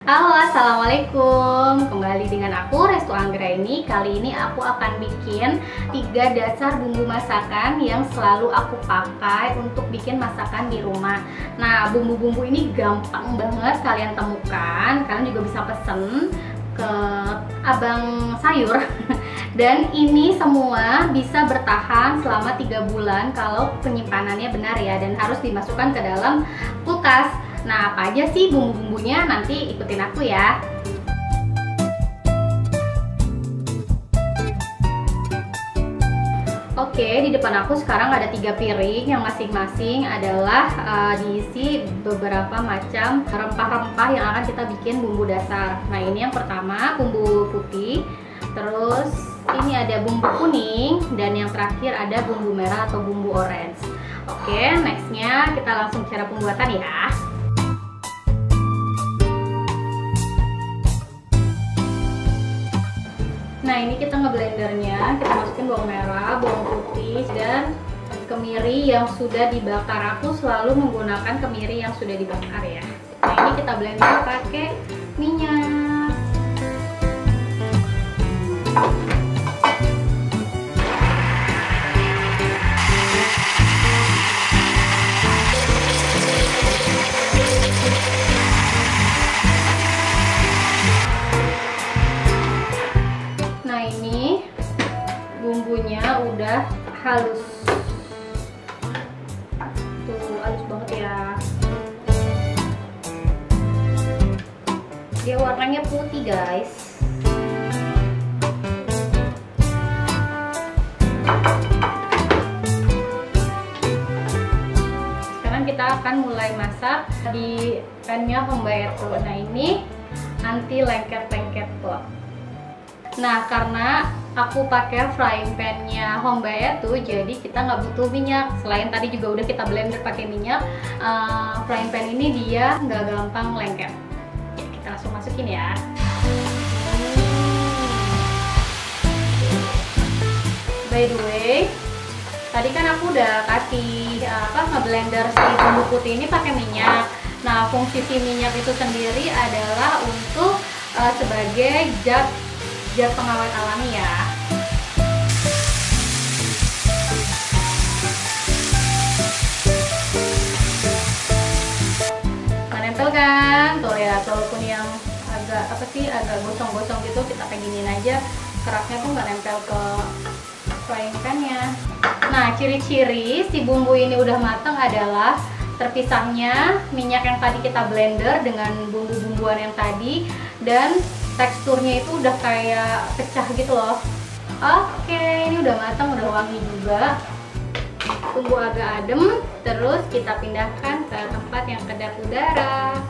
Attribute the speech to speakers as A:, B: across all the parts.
A: Halo, assalamualaikum. Kembali dengan aku Restu Anggraini. Kali ini aku akan bikin 3 dasar bumbu masakan yang selalu aku pakai untuk bikin masakan di rumah. Nah, bumbu-bumbu ini gampang banget kalian temukan. Kalian juga bisa pesen ke abang sayur. Dan ini semua bisa bertahan selama 3 bulan kalau penyimpanannya benar ya, dan harus dimasukkan ke dalam kulkas. Nah, apa aja sih bumbu-bumbunya? Nanti ikutin aku ya. Oke, di depan aku sekarang ada 3 piring yang masing-masing adalah diisi beberapa macam rempah-rempah yang akan kita bikin bumbu dasar. Nah, ini yang pertama bumbu putih, terus ini ada bumbu kuning, dan yang terakhir ada bumbu merah atau bumbu orange. Oke, nextnya kita langsung cara pembuatan ya. Nah, ini kita ngeblendernya, kita masukin bawang merah, bawang putih, dan kemiri yang sudah dibakar. Aku selalu menggunakan kemiri yang sudah dibakar ya. Nah, ini kita blender pakai minyak. Bumbunya udah halus, tuh halus banget ya. Dia warnanya putih guys. Sekarang kita akan mulai masak di pannya Hombaeto. Nah, ini anti lengket-lengket kok. Nah, karena aku pakai frying pan-nya Hombaeto, jadi kita nggak butuh minyak. Selain tadi juga udah kita blender pakai minyak, frying pan ini dia nggak gampang lengket. Ya, kita langsung masukin ya. By the way, tadi kan aku udah kasih ngeblender si bumbu putih ini pakai minyak. Nah, fungsi si minyak itu sendiri adalah untuk sebagai zat pengawet alami ya. Nah, nempel kan? Tuh ya, walaupun yang agak agak gosong-gosong gitu, kita kayak giniin aja, keraknya tuh nggak nempel ke frying pan-nya. Nah, ciri-ciri si bumbu ini udah matang adalah terpisahnya minyak yang tadi kita blender dengan bumbu-bumbuan yang tadi, dan teksturnya itu udah kayak pecah gitu loh. Oke, ini udah matang, udah wangi juga. Tunggu agak adem, terus kita pindahkan ke tempat yang kedap udara.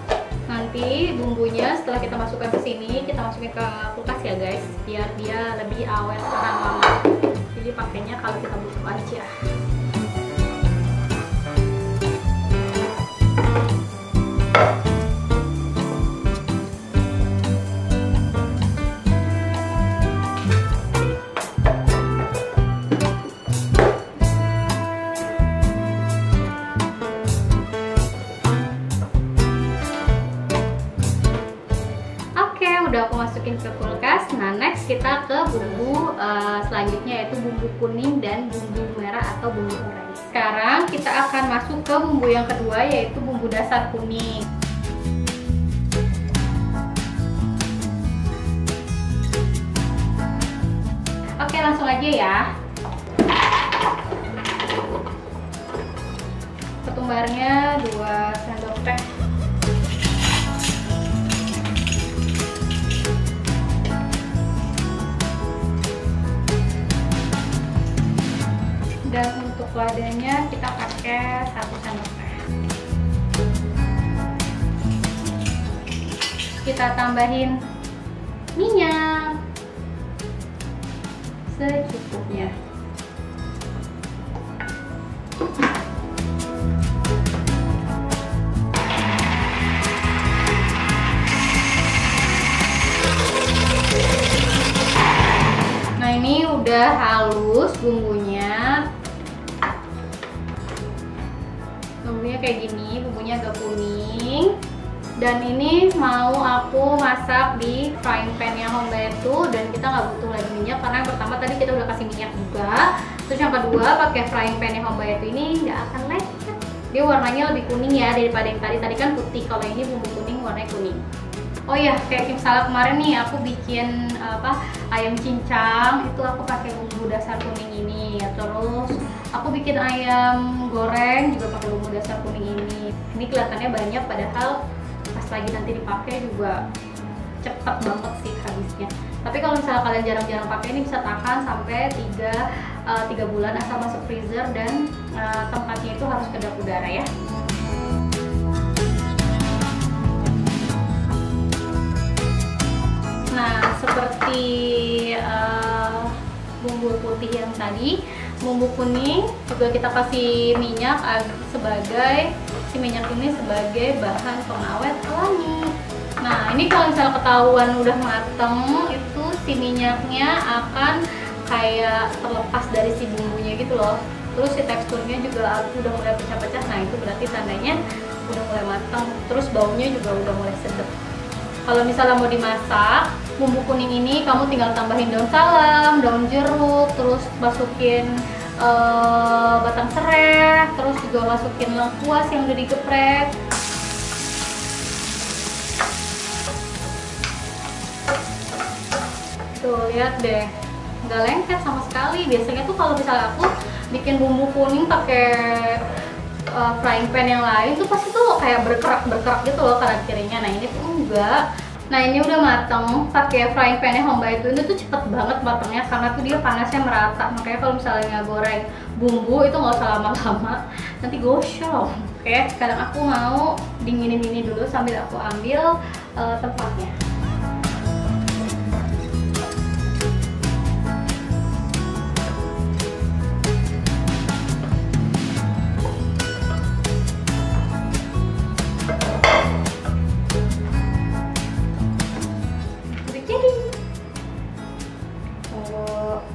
A: Nanti bumbunya setelah kita masukkan ke sini, kita masukin ke kulkas ya guys, biar dia lebih awet tahan lama. Jadi pakainya kalau kita butuh aja. Udah aku masukin ke kulkas. Nah, next kita ke bumbu selanjutnya, yaitu bumbu kuning dan bumbu merah atau bumbu orange. Sekarang kita akan masuk ke bumbu yang kedua, yaitu bumbu dasar kuning. Oke, langsung aja ya. Ketumbarnya 2 sendok teh. Dan untuk ladanya kita pakai 1 sendok teh. Kita tambahin minyak secukupnya. Nah, ini udah halus bumbunya. Bumbunya kayak gini, bumbunya agak kuning. Dan ini mau aku masak di frying pan yang Honda itu, dan kita nggak butuh lagi minyak karena yang pertama tadi kita udah kasih minyak juga. Terus yang kedua pakai frying pan yang Honda itu ini nggak akan lengket. Dia warnanya lebih kuning ya daripada yang tadi. Tadi kan putih, kalau ini bumbu kuning warnanya kuning. Oh iya, kayak misalnya kemarin nih aku bikin ayam cincang, itu aku pakai bumbu dasar kuning ini. Terus aku bikin ayam goreng juga pakai bumbu dasar kuning ini. Ini kelihatannya banyak, padahal pas lagi nanti dipakai juga cepet banget sih habisnya. Tapi kalau misalnya kalian jarang-jarang pakai, ini bisa tahan sampai 3 bulan asal masuk freezer, dan tempatnya itu harus kedap udara ya. Nah, seperti bumbu putih yang tadi, bumbu kuning juga kita kasih minyak sebagai minyak ini sebagai bahan pengawet alami. Nah, ini kalau misalnya ketahuan udah mateng, itu si minyaknya akan kayak terlepas dari si bumbunya gitu loh. Terus si teksturnya juga udah mulai pecah-pecah. Nah, itu berarti tandanya udah mulai mateng. Terus baunya juga udah mulai sedap. Kalau misalnya mau dimasak, bumbu kuning ini kamu tinggal tambahin daun salam, daun jeruk, terus masukin batang serai, terus juga masukin lengkuas yang udah digeprek. Tuh, lihat deh, nggak lengket sama sekali. Biasanya tuh kalau misalnya aku bikin bumbu kuning pakai frying pan yang lain tuh pasti tuh kayak berkerak gitu loh kanan kirinya. Nah, ini tuh enggak. Nah, ini udah mateng pakai frying pan yang Honda itu tuh cepet banget matengnya karena tuh dia panasnya merata. Makanya kalau misalnya goreng bumbu itu nggak usah lama-lama, nanti gosong. Oke, sekarang aku mau dinginin ini dulu sambil aku ambil tempatnya.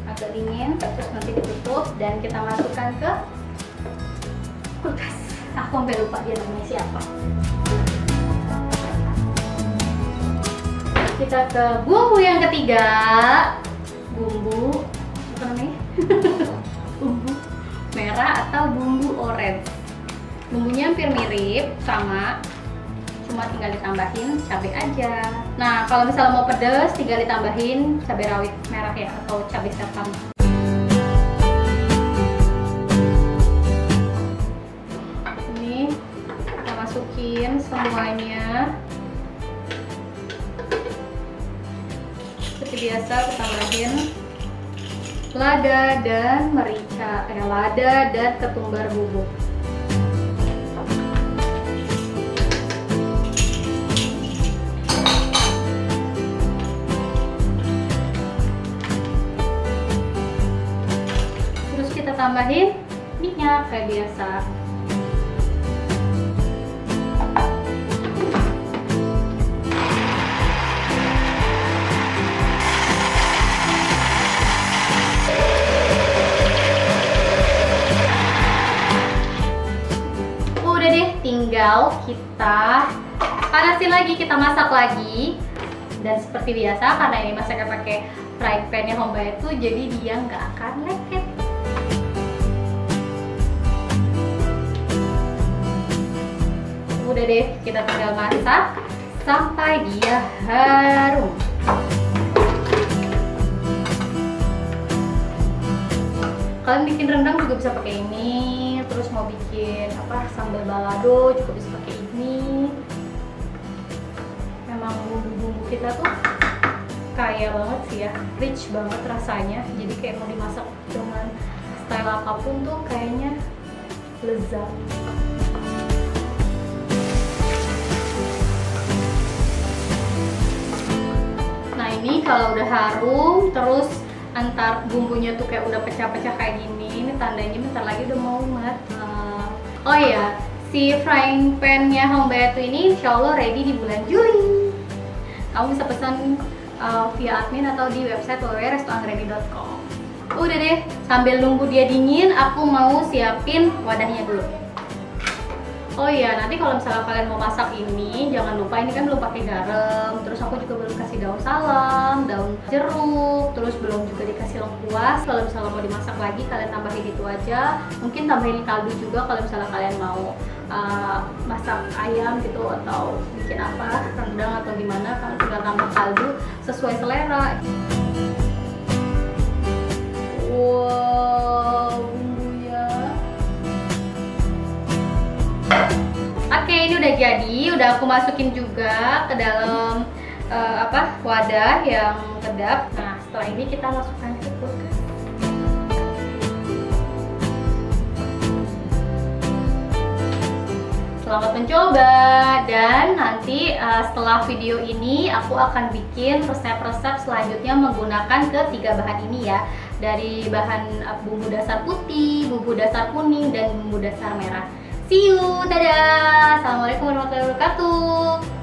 A: Agak dingin, terus nanti ditutup dan kita masukkan ke kulkas. Aku sampai lupa dia namanya siapa. Kita ke bumbu yang ketiga. Bumbu apa namanya? Bumbu merah atau bumbu orange. Bumbunya hampir mirip sama, cuma tinggal ditambahin cabai aja. Nah, kalau misalnya mau pedas tinggal ditambahin cabai rawit merah ya, atau cabai setam. Ini kita masukin semuanya. Seperti biasa kita tambahin lada dan merica, lada dan ketumbar bubuk. Tambahin minyak kayak biasa. Udah deh, tinggal kita panasin lagi, kita masak lagi. Dan seperti biasa, karena ini masaknya pakai frying pan yang Honda itu, jadi dia nggak akan lengket. Udah deh, kita tinggal masak sampai dia harum. Kalian bikin rendang juga bisa pakai ini, terus mau bikin sambal balado juga bisa pakai ini. Memang bumbu-bumbu kita tuh kaya banget sih ya, rich banget rasanya. Jadi kayak mau dimasak dengan style apapun tuh kayaknya lezat. Ini kalau udah harum, terus antar bumbunya tuh kayak udah pecah-pecah kayak gini, ini tandanya bentar lagi udah mau matang. Oh iya, si frying pan-nya Honda itu ini insya Allah ready di bulan Juli. Kamu bisa pesan via admin atau di website www.restoangready.com. Udah deh, sambil nunggu dia dingin, aku mau siapin wadahnya dulu. Oh iya, nanti kalau misalnya kalian mau masak ini, jangan lupa ini kan belum pakai garam. Terus aku juga belum kasih daun salam, daun jeruk, terus belum juga dikasih lengkuas. Kalau misalnya mau dimasak lagi, kalian tambahin itu aja. Mungkin tambahin kaldu juga kalau misalnya kalian mau masak ayam gitu atau bikin apa, rendang atau gimana. Kalian tinggal tambah kaldu sesuai selera. Wow, bumbunya. Oke, ini udah jadi, udah aku masukin juga ke dalam wadah yang kedap. Nah, setelah ini kita masukkan ke kulkas. Selamat mencoba, dan nanti setelah video ini aku akan bikin resep-resep selanjutnya menggunakan ketiga bahan ini ya. Dari bahan bumbu dasar putih, bumbu dasar kuning, dan bumbu dasar merah. See you, dadah. Assalamualaikum warahmatullahi wabarakatuh.